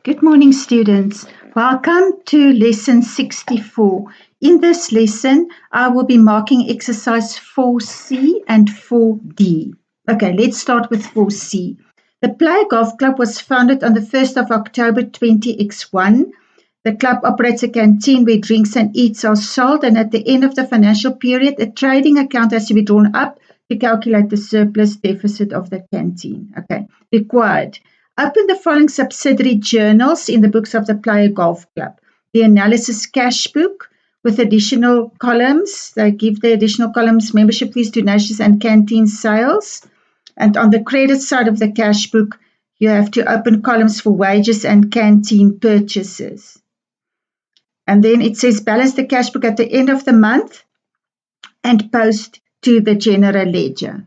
Good morning, students. Welcome to lesson 64. In this lesson, I will be marking exercise 4C and 4D. Okay, let's start with 4C. The Player Golf Club was founded on the 1st of October 20x1. The club operates a canteen where drinks and eats are sold, and at the end of the financial period, a trading account has to be drawn up to calculate the surplus deficit of the canteen. Okay, required. Open the following subsidiary journals in the books of the Player Golf Club. The analysis cash book with additional columns. They give the additional columns membership fees, donations, and canteen sales. And on the credit side of the cash book, you have to open columns for wages and canteen purchases. And then it says balance the cash book at the end of the month and post to the general ledger.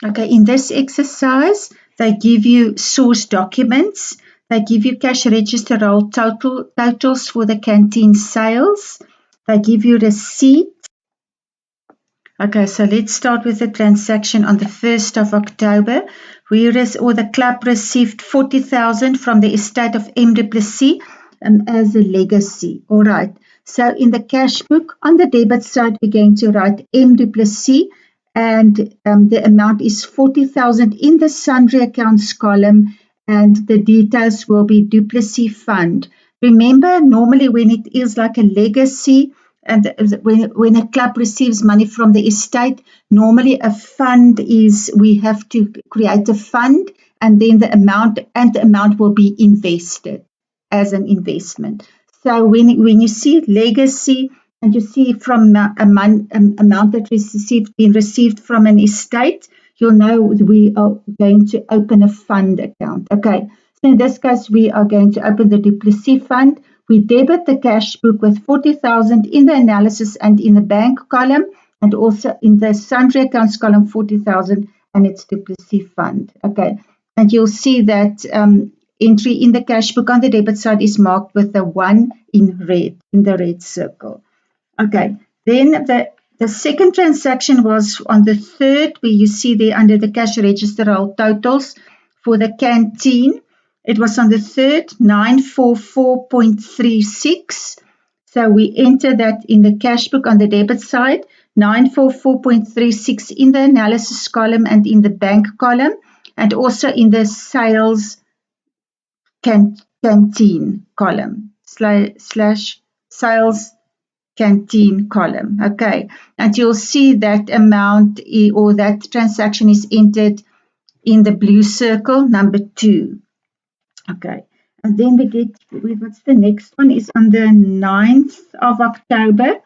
Okay, in this exercise, they give you source documents. They give you cash register roll totals for the canteen sales. They give you receipt. Okay, so let's start with the transaction on the 1st of October. The club received 40,000 from the estate of M. du Plessis as a legacy. All right. So in the cash book, on the debit side, we're going to write M. du Plessis, and the amount is 40,000 in the sundry accounts column, and the details will be du Plessis fund. Remember, normally when it is like a legacy, and when a club receives money from the estate, normally a fund is, we have to create a fund, and then the amount will be invested as an investment. So when you see legacy and you see from amount that been received from an estate, you'll know we are going to open a fund account. Okay, so in this case, we are going to open the du Plessis fund. We debit the cash book with 40,000 in the analysis and in the bank column, and also in the sundry accounts column 40,000, and it's du Plessis fund. Okay, and you'll see that entry in the cash book on the debit side is marked with the 1 in red, in the red circle. Okay, then the second transaction was on the 3rd, where you see there under the cash register roll totals for the canteen. It was on the 3rd, 944.36. So we enter that in the cash book on the debit side, 944.36 in the analysis column and in the bank column, and also in the sales canteen column, slash sales canteen column. Okay, and you'll see that amount or that transaction is entered in the blue circle, number 2. Okay, and then what's the next one is on the 9th of October.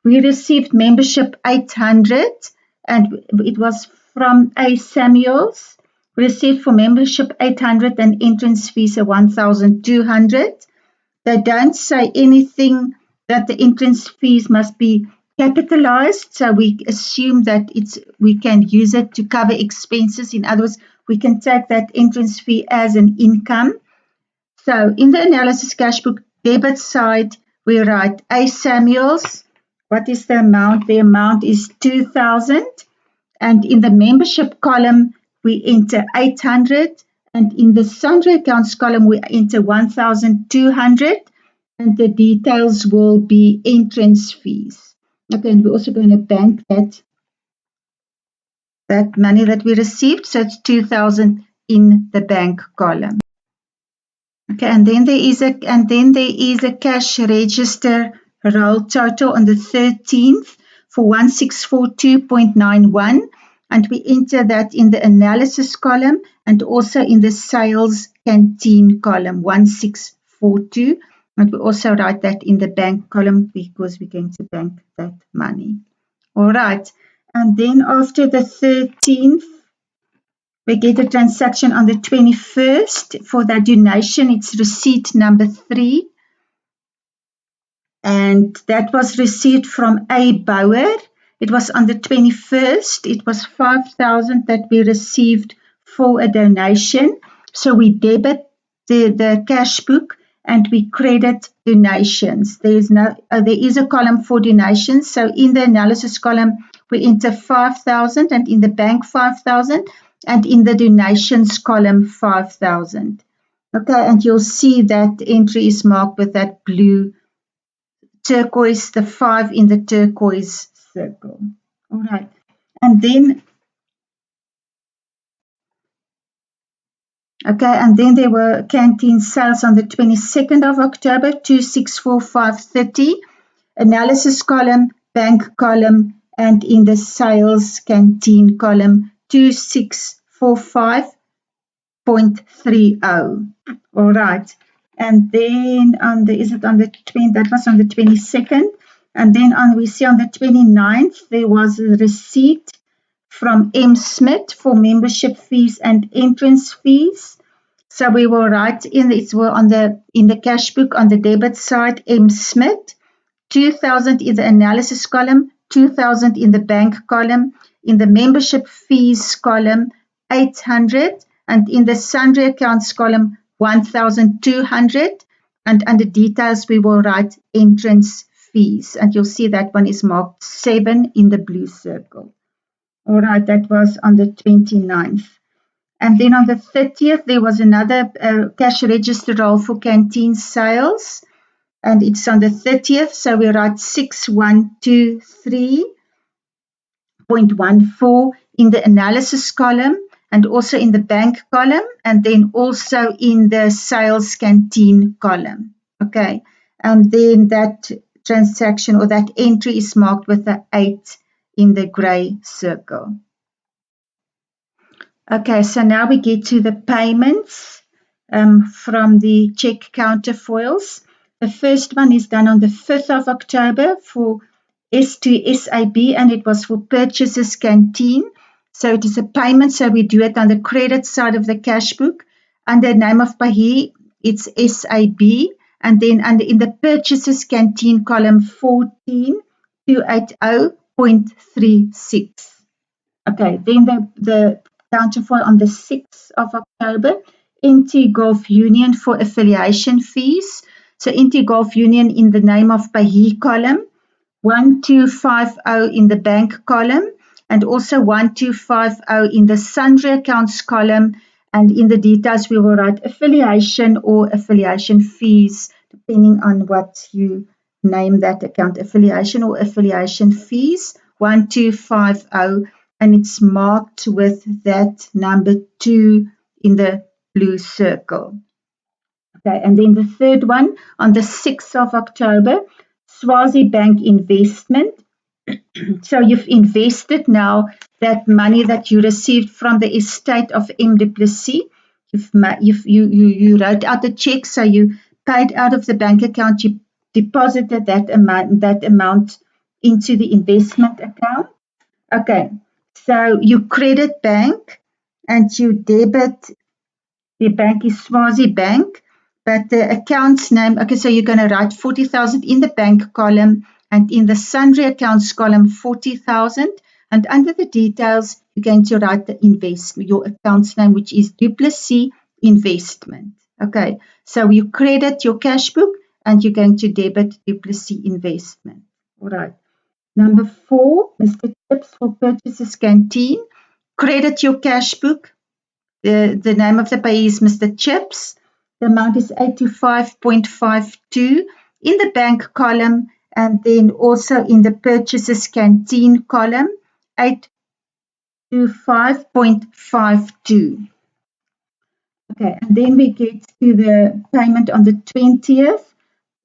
We received membership 800, and it was from A. Samuels. We received for membership 800 and entrance fees are 1,200. They don't say anything that the entrance fees must be capitalized, so we assume that we can use it to cover expenses. In other words, we can take that entrance fee as an income. So in the analysis cash book debit side, we write A. Samuels. What is the amount? The amount is 2,000. And in the membership column, we enter 800. And in the sundry accounts column, we enter 1,200. And the details will be entrance fees. Okay, and we're also going to bank that money that we received. So it's 2,000 in the bank column. Okay, and then there is a cash register roll total on the 13th for 1642.91, and we enter that in the analysis column and also in the sales canteen column 1642, and we also write that in the bank column because we're going to bank that money. All right, and then after the 13th, we get a transaction on the 21st for that donation. It's receipt number 3. And that was received from A. Bauer. It was on the 21st. It was 5,000 that we received for a donation. So we debit the cash book and we credit donations. There is a column for donations. So in the analysis column, we enter 5,000 and in the bank 5,000. And in the donations column, 5,000. Okay, and you'll see that entry is marked with that blue turquoise, the 5 in the turquoise circle. All right. And then, there were canteen sales on the 22nd of October, 264530, analysis column, bank column, and in the sales canteen column, 2645.30. All right. And then that was on the 22nd. And then we see on the 29th, there was a receipt from M. Smith for membership fees and entrance fees. So we will write in the cash book on the debit side, M. Smith, 2,000 in the analysis column, 2,000 in the bank column, in the membership fees column, 800, and in the sundry accounts column, 1,200. And under details, we will write entrance fees. And you'll see that one is marked 7 in the blue circle. All right, that was on the 29th. And then on the 30th, there was another cash register roll for canteen sales. And it's on the 30th, so we write 6123.14 in the analysis column and also in the bank column and then also in the sales canteen column. Okay, and then that transaction or that entry is marked with the 8 in the grey circle. Okay, so now we get to the payments from the check counterfoils. The first one is done on the 5th of October for S2 SAB and it was for purchases canteen. So it is a payment, so we do it on the credit side of the cash book. Under name of payee, it's SAB. And then in the purchases canteen column 14280.36. Okay, then the counterfoil on the 6th of October, NT Gulf Union for affiliation fees. So NT Gulf Union in the name of payee column, 1250 in the bank column, and also 1250 in the sundry accounts column. And in the details, we will write affiliation or affiliation fees, depending on what you name that account, affiliation or affiliation fees, 1250. And it's marked with that number 2 in the blue circle. Okay, and then the third one on the 6th of October, Swazi Bank investment. So you've invested now that money that you received from the estate of M. du Plessis. You wrote out the check, so you paid out of the bank account, you deposited that amount into the investment account. Okay, so you credit bank and you debit, the bank is Swazi Bank, but the account's name, okay, so you're going to write 40,000 in the bank column and in the sundry accounts column 40,000, and under the details you're going to write the investment, your account's name, which is du Plessis Investment. Okay, so you credit your cash book and you're going to debit du Plessis Investment. All right. Number 4, Mr. Chips for purchases canteen. Credit your cash book. The name of the payee is Mr. Chips. The amount is 85.52 in the bank column and then also in the purchases canteen column, 825.52. Okay, and then we get to the payment on the 20th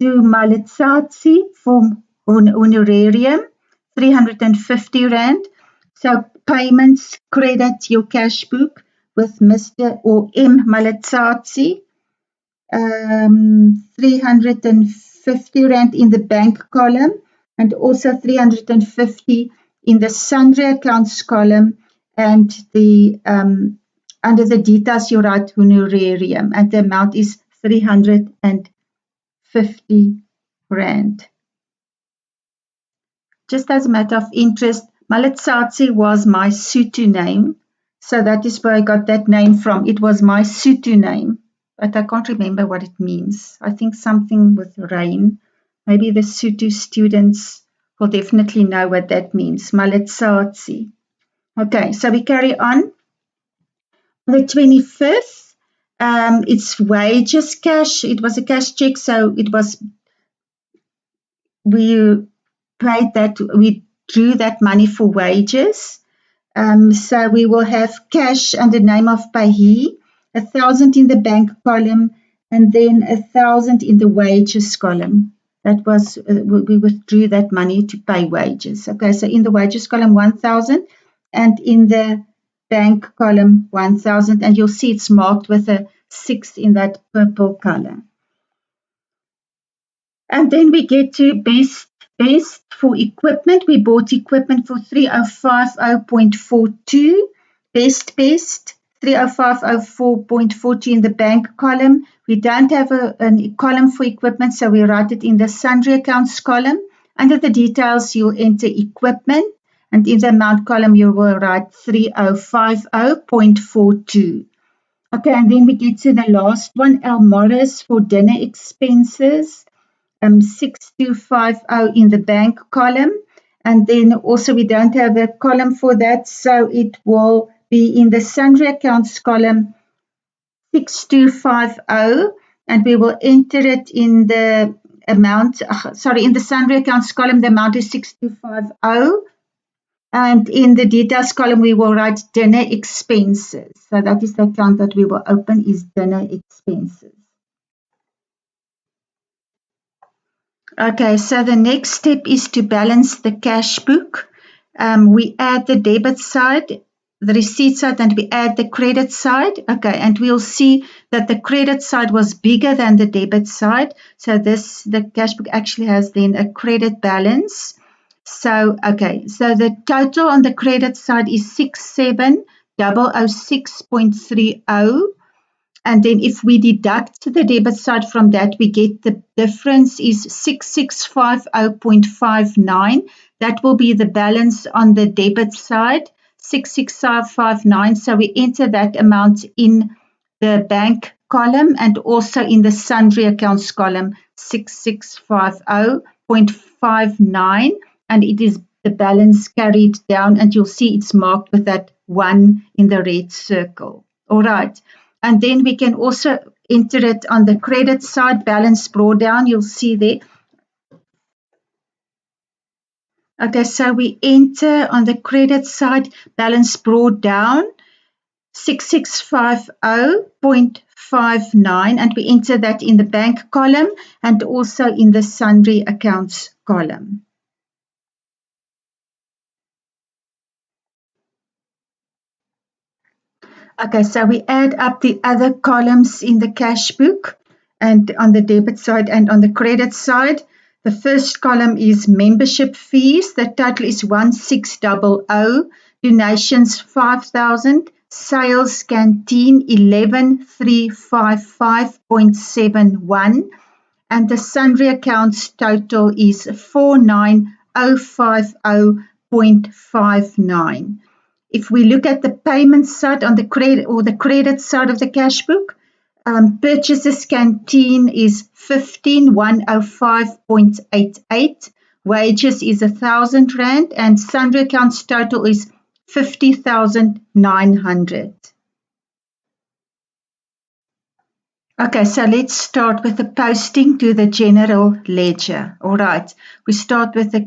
to Maletsatsi for honorarium, 350 Rand. So payments, credit your cash book with Mr. or M. Maletsatsi, 350 Rand in the bank column and also 350 in the sundry accounts column, and the under the details you write honorarium and the amount is 350 Rand. Just as a matter of interest, Maletsatsi was my Sotho name, so that is where I got that name from. It was my Sotho name, but I can't remember what it means. I think something with rain. Maybe the Sotho students will definitely know what that means, Maletsatsi. Okay, so we carry on. On the 25th, It's wages cash. It was a cash check, so we we drew that money for wages. So we will have cash under name of payee, 1,000 in the bank column, and then 1,000 in the wages column. That was we withdrew that money to pay wages. Okay, so in the wages column 1,000, and in the bank column 1,000, and you'll see it's marked with a 6 in that purple color. And then we get to best for equipment. We bought equipment for 3050.42. Best 3050.42 in the bank column. We don't have a column for equipment, so we write it in the sundry accounts column. Under the details, you'll enter equipment, and in the amount column, you will write 3050.42. Okay, and then we get to the last one, Elmoris for dinner expenses. 6250 in the bank column, and then also we don't have a column for that, so it will be in the sundry accounts column 6250, and we will enter it in the amount, in the sundry accounts column the amount is 6250, and in the details column we will write dinner expenses. So that is the account that we will open, is dinner expenses. Okay, so the next step is to balance the cash book. We add the debit side, the receipt side, and we add the credit side. Okay, and we'll see that the credit side was bigger than the debit side. So the cash book actually has then a credit balance. So, okay, so the total on the credit side is 67,006.30. And then if we deduct the debit side from that, we get the difference is 6650.59. That will be the balance on the debit side, 66559. So we enter that amount in the bank column and also in the sundry accounts column, 6650.59. And it is the balance carried down, and you'll see it's marked with that 1 in the red circle. All right. And then we can also enter it on the credit side, balance brought down, you'll see there. Okay, so we enter on the credit side, balance brought down, 6650.59, and we enter that in the bank column and also in the sundry accounts column. Okay, so we add up the other columns in the cash book, and on the debit side and on the credit side. The first column is membership fees. The total is 1600. Donations 5,000. Sales canteen 11,355.71. And the sundry accounts total is 49,050.59. If we look at the payment side on the credit or the credit side of the cash book, purchases canteen is 15,105.88. Wages is 1,000 rand, and sundry accounts total is 50,900. Okay, so let's start with the posting to the general ledger. All right, we start with the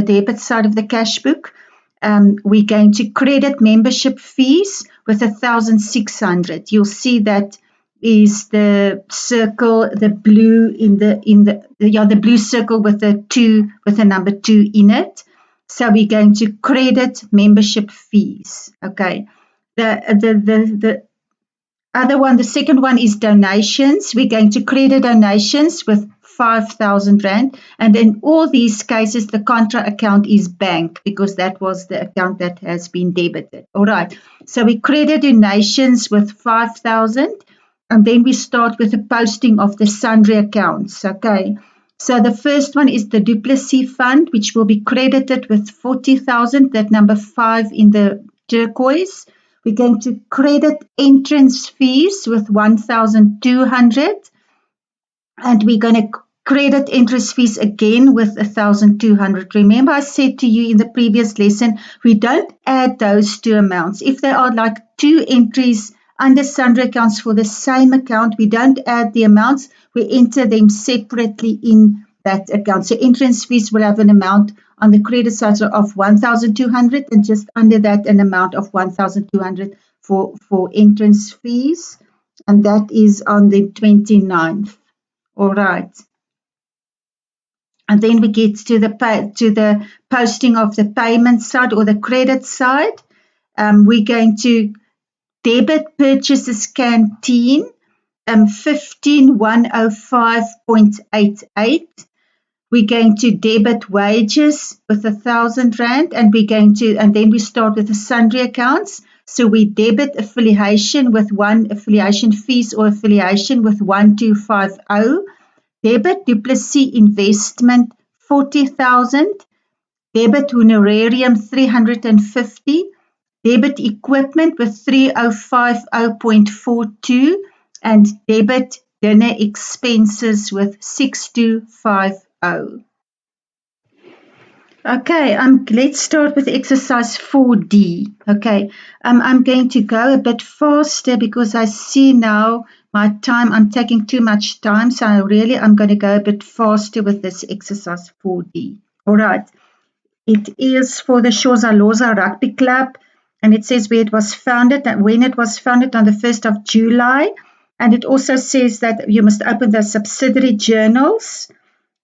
debit side of the cash book. We're going to credit membership fees with 1,600. You'll see that is the circle, the blue the blue circle with the number 2 in it. So we're going to credit membership fees. Okay. The other one, the second one is donations. We're going to credit donations with 5,000 rand, and in all these cases the contra account is bank because that was the account that has been debited. All right, so we credit donations with 5,000, and then we start with the posting of the sundry accounts. Okay, so the first one is the duplicacy fund, which will be credited with 40,000, that number 5 in the turquoise. We're going to credit entrance fees with 1,200, and we're going to credit entrance fees again with 1,200. Remember, I said to you in the previous lesson, we don't add those two amounts. If there are like 2 entries under sundry accounts for the same account. We don't add the amounts, we enter them separately in that account. So entrance fees will have an amount on the credit side of 1,200 and just under that an amount of 1,200 for entrance fees. And that is on the 29th. All right. And then we get to the posting of the payment side or the credit side. We're going to debit purchases canteen 15,105.88. We're going to debit wages with 1,000 rand, and then we start with the sundry accounts. So we debit affiliation with affiliation fees or affiliation with 1,250. Debit duplicy investment 40,000. Debit honorarium 350. Debit equipment with 3050.42 and debit dinner expenses with 6250. Okay, let's start with exercise 4D. Okay, I'm going to go a bit faster because I see now my time, I'm taking too much time, so I'm going to go a bit faster with this exercise 4D. All right, it is for the Shozaloza Rugby Club, and it says where it was founded, and when it was founded on the 1st of July, and it also says that you must open the subsidiary journals,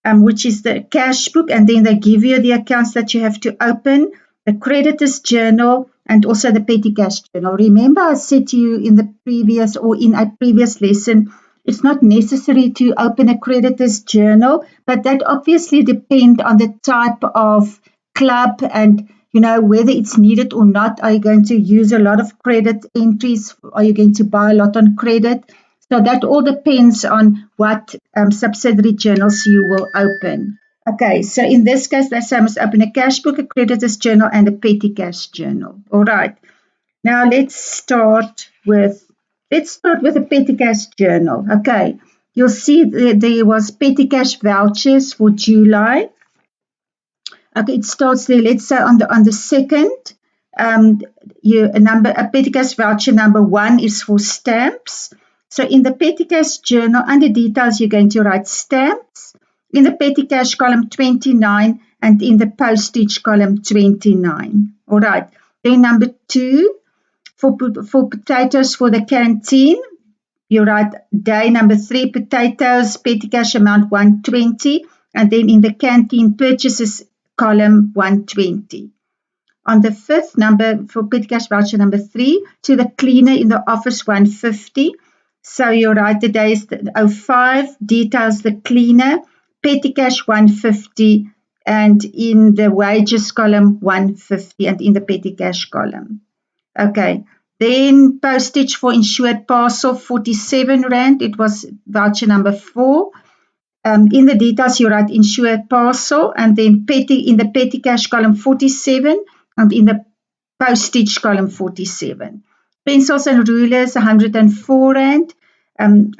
which is the cash book, and then they give you the accounts that you have to open, the creditors journal, and also the petty cash journal. Remember, I said to you in a previous lesson, it's not necessary to open a creditors journal, but that obviously depends on the type of club and whether it's needed or not. Are you going to use a lot of credit entries? Are you going to buy a lot on credit? So that all depends on what subsidiary journals you will open. Okay, so in this case, they say I must open a cash book, a creditors journal, and a petty cash journal. All right. Now let's start with a petty cash journal. Okay, you'll see there was petty cash vouchers for July. Okay, it starts there. Let's say on the second, a petty cash voucher number 1 is for stamps. So in the petty cash journal, under details, you're going to write stamps. In the petty cash column 29 and in the postage column 29. All right. Then number 2, for potatoes for the canteen, you write day number 3, potatoes, petty cash amount 120, and then in the canteen purchases column 120. On the 5th number for petty cash voucher number 3, to the cleaner in the office 150. So you write the days 05, details the cleaner, petty cash 150, and in the wages column 150, and in the petty cash column. Okay. Then postage for insured parcel 47 rand. It was voucher number 4. In the details, you write insured parcel, and then in the petty cash column 47, and in the postage column 47. Pencils and rulers 104 rand.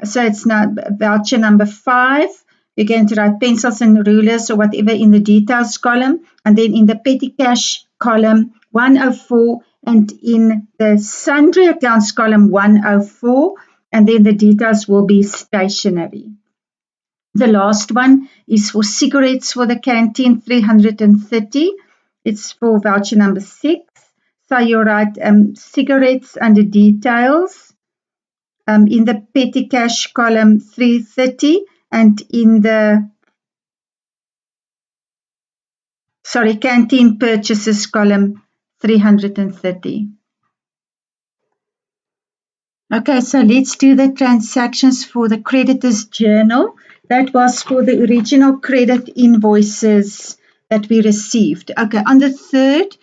So it's now voucher number 5. You're going to write pencils and rulers or whatever in the details column, and then in the petty cash column 104, and in the sundry accounts column 104, and then the details will be stationery. The last one is for cigarettes for the canteen 330. It's for voucher number 6. So you write cigarettes under details in the petty cash column 330, and in the canteen purchases column 330. Okay, so let's do the transactions for the creditors journal. That was for the original credit invoices that we received. Okay, on the 3rd,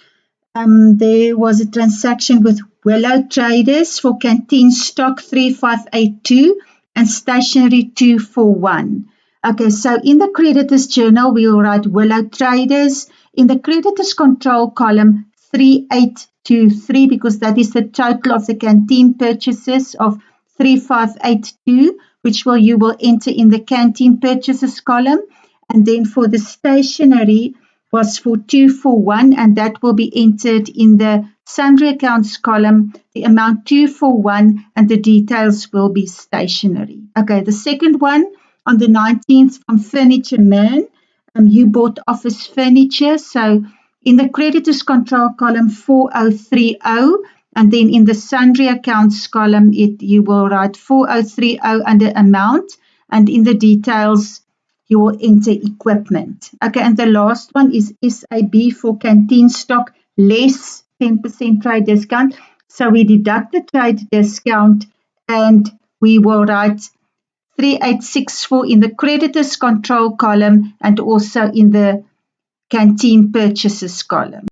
there was a transaction with Willow Traders for canteen stock 3582 and stationery 241. Okay, so in the creditors journal, we will write Willow Traders. In the creditors control column 3823, because that is the total of the canteen purchases of 3582, which you will enter in the canteen purchases column. And then for the stationery was for 241, and that will be entered in the sundry accounts column, the amount 241 and the details will be stationary. Okay, the second one on the 19th from Furniture Man, you bought office furniture. So in the creditors control column 4030, and then in the sundry accounts column, you will write 4030 under amount, and in the details, you will enter equipment. Okay, and the last one is SAB for canteen stock, less 10% trade discount. So we deduct the trade discount and we will write 3864 in the creditors control column and also in the canteen purchases column.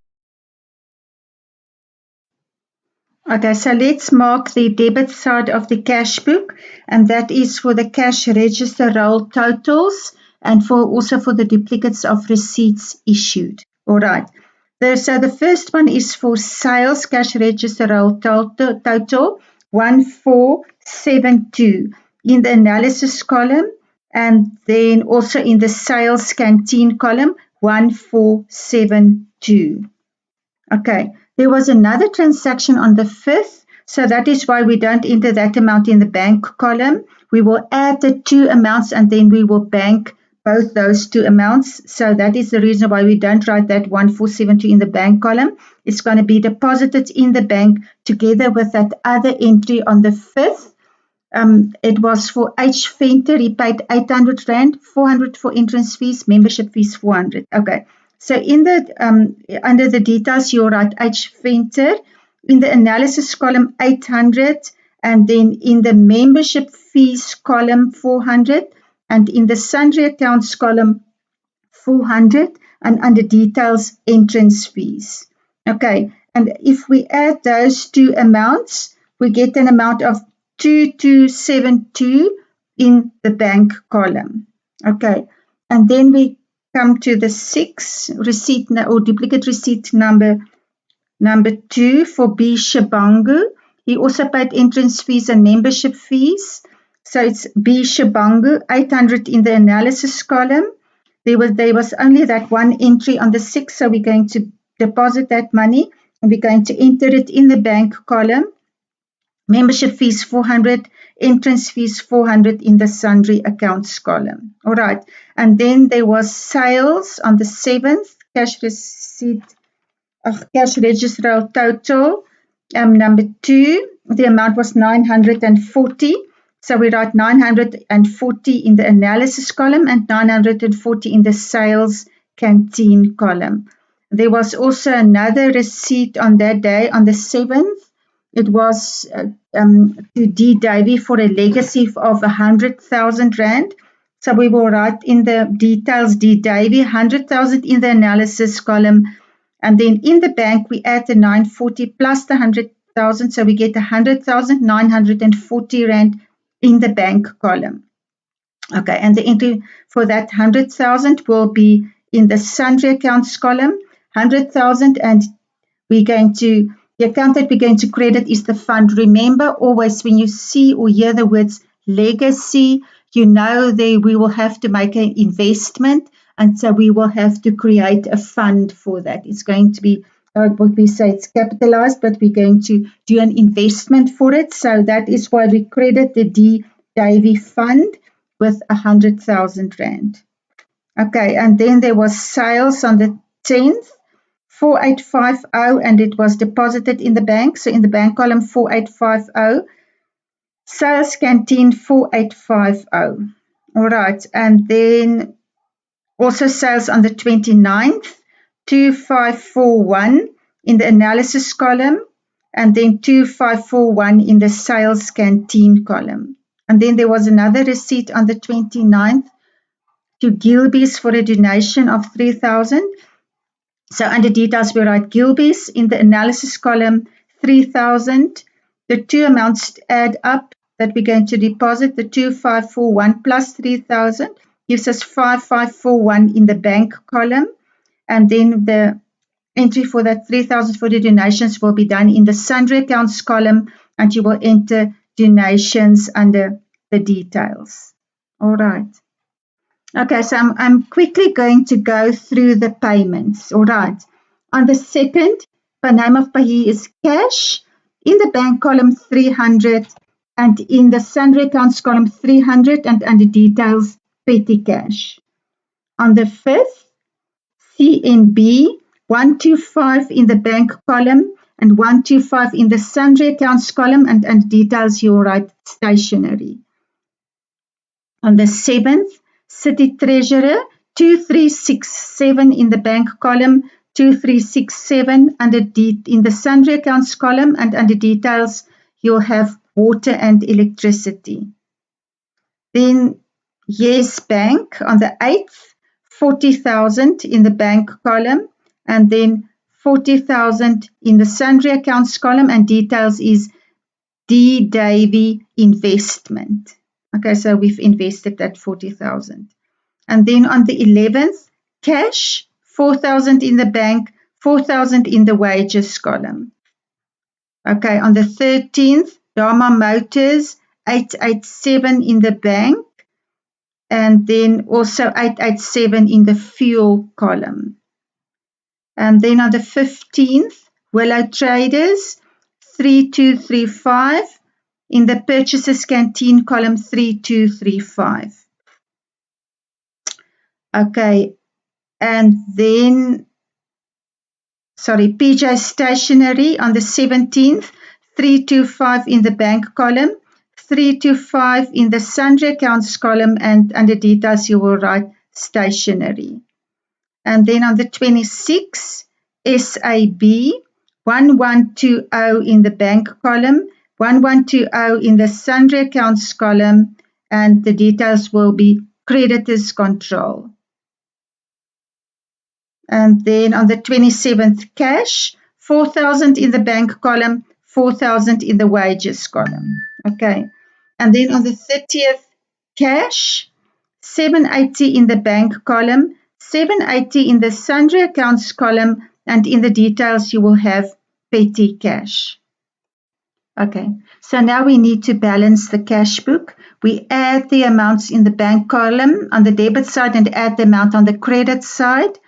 Okay, so let's mark the debit side of the cash book, and that is for the cash register roll totals and also for the duplicates of receipts issued. All right. So the first one is for sales cash register roll total 1472 in the analysis column, and then also in the sales canteen column 1472. Okay, there was another transaction on the 5th, so that is why we don't enter that amount in the bank column. We will add the two amounts and then we will bank both those two amounts. So that is the reason why we don't write that 1472 in the bank column. It's going to be deposited in the bank together with that other entry on the 5th. It was for H. Venter. He paid 800 Rand, 400 for entrance fees, membership fees 400. Okay. So in the under the details, you write H. Venter. In the analysis column, 800. And then in the membership fees column, 400. And in the sundry accounts column, 400. And under details, entrance fees. Okay. And if we add those two amounts, we get an amount of 2272 in the bank column. Okay. And then we come to the 6 receipt or duplicate receipt number 2 for B. Shabangu. He also paid entrance fees and membership fees. So it's B. Shabangu, 800 in the analysis column. There was only that one entry on the 6th, so we're going to deposit that money and we're going to enter it in the bank column. Membership fees 400, entrance fees 400 in the sundry accounts column. All right. And then there was sales on the 7th, cash register total, number 2. The amount was 940. So we write 940 in the analysis column and 940 in the sales canteen column. There was also another receipt on that day, on the 7th. It was to D. Davy for a legacy of 100,000 Rand. So we will write in the details D. Davy, 100,000 in the analysis column. And then in the bank, we add the 940 plus the 100,000. So we get 100,940 Rand in the bank column. Okay, and the entry for that 100,000 will be in the sundry accounts column, 100,000, and we're going to, the account that we're going to credit is the fund. Remember, always when you see or hear the words legacy, you know we will have to make an investment, and so we will have to create a fund for that. It's going to be, what we say, it's capitalized, but we're going to do an investment for it. So that is why we credit the D. Davy Fund with 100,000 Rand. Okay, and then there was sales on the 10th. 4850, and it was deposited in the bank. So in the bank column 4850, sales canteen 4850. All right, and then also sales on the 29th, 2541 in the analysis column, and then 2541 in the sales canteen column. And then there was another receipt on the 29th to Gilby's for a donation of 3,000. So under details, we write Gilby's in the analysis column, 3,000. The two amounts add up that we're going to deposit. The 2541 plus 3,000 gives us 5541 in the bank column. And then the entry for that 3,000 for the donations will be done in the sundry accounts column, and you will enter donations under the details. All right. Okay, so I'm quickly going to go through the payments. All right. On the 2nd, name of payee is cash. In the bank column 300 and in the sundry accounts column 300 and under details petty cash. On the 5th, CNB 125 in the bank column and 125 in the sundry accounts column and under details you will write stationery. On the 7th, City Treasurer 2367 in the bank column, 2367 in the sundry accounts column and under details you'll have water and electricity. Then Yes Bank on the 8th, 40,000 in the bank column and then 40,000 in the sundry accounts column and details is D. Davy Investment. Okay, so we've invested that 40,000. And then on the 11th, cash, 4,000 in the bank, 4,000 in the wages column. Okay, on the 13th, Dharma Motors, 887 in the bank, and then also 887 in the fuel column. And then on the 15th, Willow Traders, 3235 in the purchases canteen column 3235. Okay, and then, PJ Stationery on the 17th, 325 in the bank column, 325 in the sundry accounts column, and under details you will write stationery. And then on the 26th, SAB 1120 in the bank column, 1120 in the sundry accounts column, and the details will be creditors control. And then on the 27th, cash, 4,000 in the bank column, 4,000 in the wages column. Okay. And then on the 30th, cash, 780 in the bank column, 780 in the sundry accounts column, and in the details you will have petty cash. Okay, so now we need to balance the cash book. We add the amounts in the bank column on the debit side and add the amount on the credit side.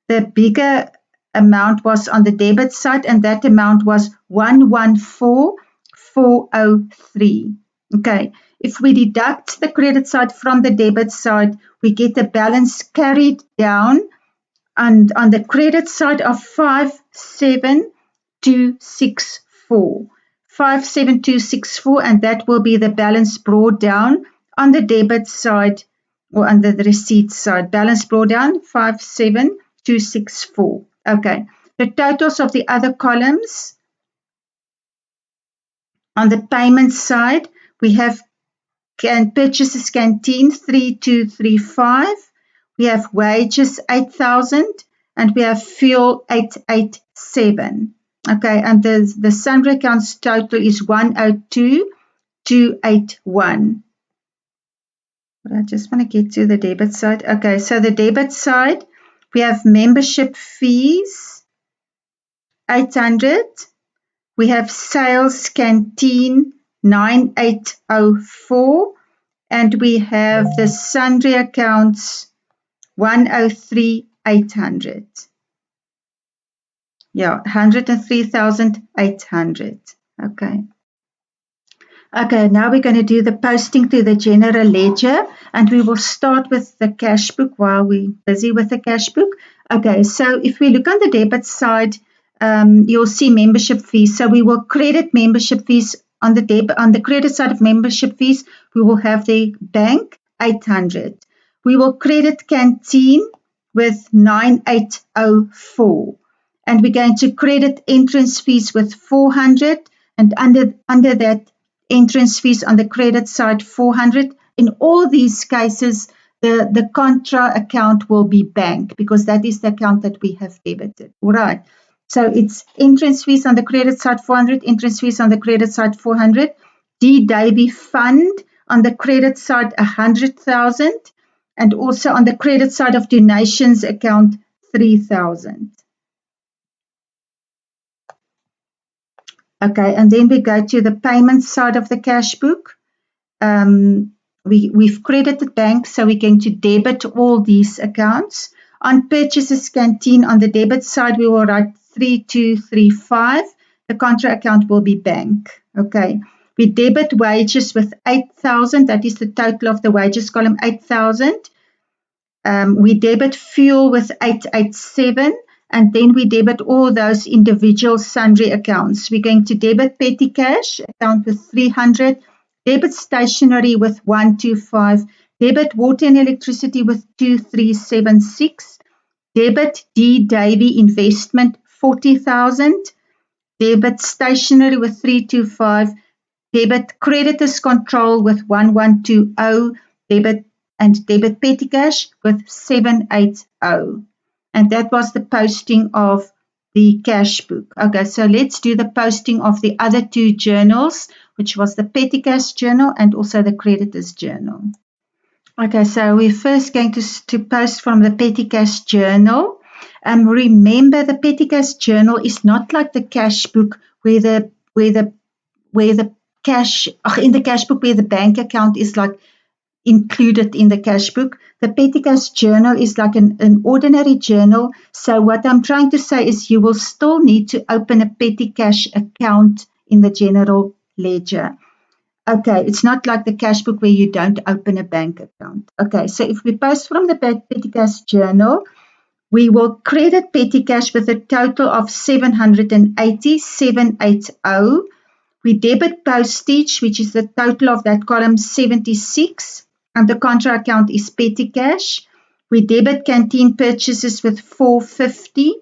The bigger amount was on the debit side, and that amount was 114,403. Okay, if we deduct the credit side from the debit side, we get the balance carried down, and on the credit side of 57264. 57264, and that will be the balance brought down on the debit side or on the receipt side. Balance brought down 57264. Okay, the totals of the other columns. On the payment side, we have purchases canteen 3235. We have wages 8,000 and we have fuel 887. Okay, and the sundry accounts total is 102,281. But I just want to get to the debit side. Okay, so the debit side, we have membership fees 800. We have sales canteen 9804, and we have the sundry accounts 103,800. Yeah, 103,800. Okay. Okay, now we're going to do the posting to the general ledger, and we will start with the cash book while we're busy with the cash book. Okay, so if we look on the debit side, you'll see membership fees. So we will credit membership fees on the credit side of membership fees. We will have the bank 800. We will credit canteen with 9804. And we're going to credit entrance fees with 400, and under that entrance fees on the credit side 400. In all these cases, the contra account will be bank because that is the account that we have debited. All right. So it's entrance fees on the credit side 400, entrance fees on the credit side 400. D. Davy Fund on the credit side 100,000, and also on the credit side of donations account 3,000. Okay, and then we go to the payment side of the cash book. We've credited bank, so we're going to debit all these accounts. On purchases canteen, on the debit side, we will write 3235. The contra account will be bank. Okay. We debit wages with 8,000. That is the total of the wages column, 8,000. We debit fuel with 887. And then we debit all those individual sundry accounts. We're going to debit petty cash account with 300. Debit stationery with 125. Debit water and electricity with 2376. Debit D Davy investment 40,000. Debit stationery with 325. Debit creditors control with 1120. Debit petty cash with 780. And that was the posting of the cash book. Okay, so let's do the posting of the other two journals, which was the petty cash journal and also the creditors journal. Okay, so we're first going to post from the petty cash journal. Remember, the petty cash journal is not like the cash book where the cash in the cash book where the bank account is like included in the cash book. The petty cash journal is like an ordinary journal. So what I'm trying to say is you will still need to open a petty cash account in the general ledger. Okay, it's not like the cash book where you don't open a bank account. Okay, so if we post from the petty cash journal, we will credit petty cash with a total of 780,780. We debit postage, which is the total of that column, 76, and the contra account is petty cash. We debit canteen purchases with 450.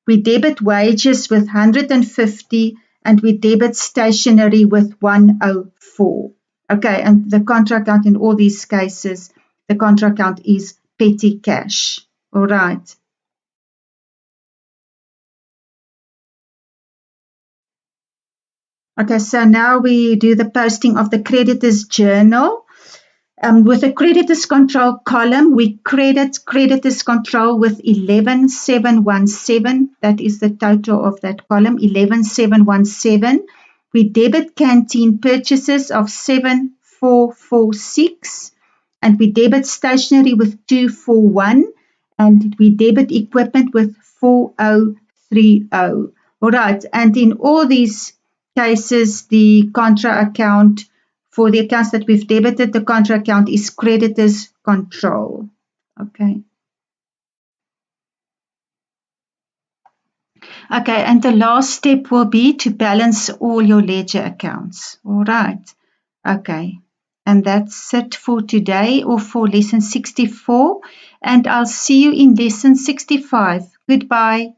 We debit wages with 150, and we debit stationery with 104. Okay, and the contra account in all these cases, the contra account is petty cash. All right. Okay, so now we do the posting of the creditors journal. With the creditors control column, we credit creditors control with 11,717. That is the total of that column, 11,717. We debit canteen purchases of 7,446. And we debit stationery with 241. And we debit equipment with 4030. All right, and in all these cases, the contra account, for the accounts that we've debited, the contra account is creditors control. Okay. Okay, and the last step will be to balance all your ledger accounts. All right. Okay. And that's it for today, or for lesson 64. And I'll see you in lesson 65. Goodbye.